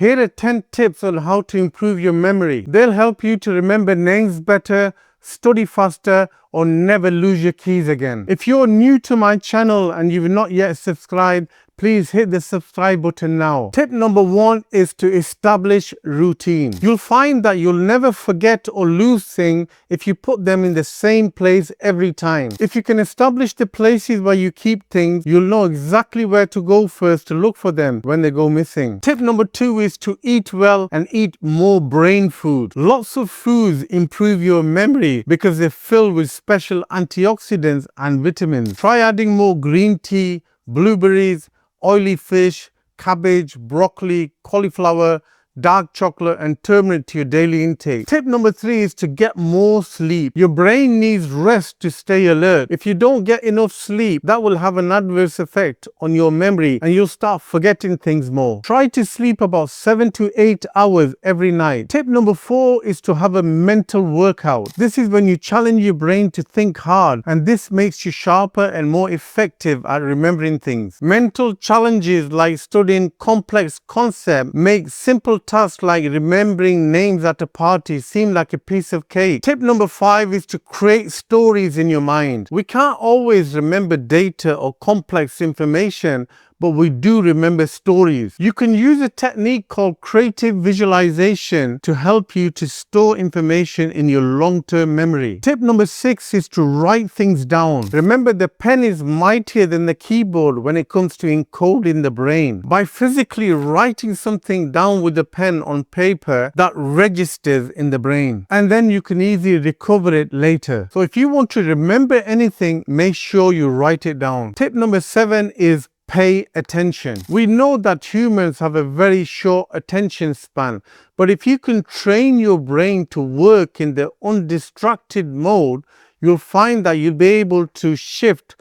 Here are 10 tips on how to improve your memory. They'll help you to remember names better, study faster, or never lose your keys again. If you're new to my channel and you've not yet subscribed, please hit the subscribe button now. Tip number 1 is to establish routine. You'll find that you'll never forget or lose things if you put them in the same place every time. If you can establish the places where you keep things, you'll know exactly where to go first to look for them when they go missing. Tip number 2 is to eat well and eat more brain food. Lots of foods improve your memory because they're filled with special antioxidants and vitamins. Try adding more green tea, blueberries, oily fish, cabbage, broccoli, cauliflower, dark chocolate and turmeric to your daily intake. Tip number 3 is to get more sleep. Your brain needs rest to stay alert. If you don't get enough sleep, that will have an adverse effect on your memory and you'll start forgetting things more. Try to sleep about 7 to 8 hours every night. Tip number 4 is to have a mental workout. This is when you challenge your brain to think hard, and this makes you sharper and more effective at remembering things. Mental challenges like studying complex concepts make simple tasks like remembering names at a party seem like a piece of cake. Tip number 5 is to create stories in your mind. We can't always remember data or complex information, but we do remember stories. You can use a technique called creative visualization to help you to store information in your long-term memory. Tip number 6 is to write things down. Remember, the pen is mightier than the keyboard when it comes to encoding the brain. By physically writing something down with the pen on paper, that registers in the brain, and then you can easily recover it later. So if you want to remember anything, make sure you write it down. Tip number 7 is pay attention. We know that humans have a very short attention span, but if you can train your brain to work in the undistracted mode, you'll find that you'll be able to shift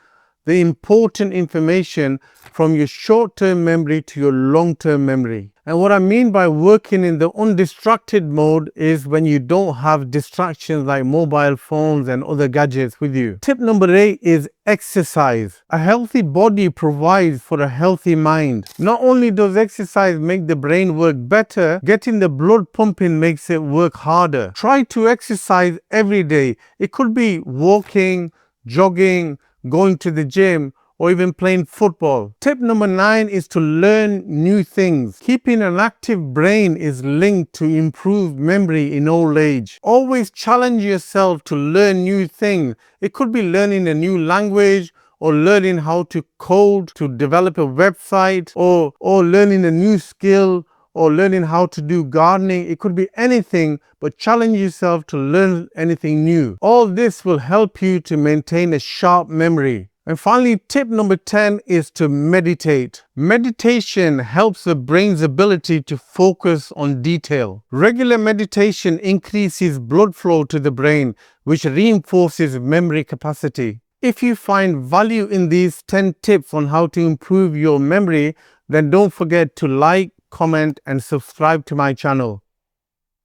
the important information from your short-term memory to your long-term memory. And what I mean by working in the undistracted mode is when you don't have distractions like mobile phones and other gadgets with you. Tip number 8 is exercise. A healthy body provides for a healthy mind. Not only does exercise make the brain work better, getting the blood pumping makes it work harder. Try to exercise every day. It could be walking, jogging, going to the gym, or even playing football. Tip number 9 is to learn new things. Keeping an active brain is linked to improved memory in old age. Always challenge yourself to learn new things. It could be learning a new language, or learning how to code, to develop a website, or learning a new skill, or learning how to do gardening. It could be anything, but challenge yourself to learn anything new. All this will help you to maintain a sharp memory. And finally, tip number 10 is to meditate. Meditation helps the brain's ability to focus on detail. Regular meditation increases blood flow to the brain, which reinforces memory capacity. If you find value in these 10 tips on how to improve your memory, then don't forget to like, comment, and subscribe to my channel.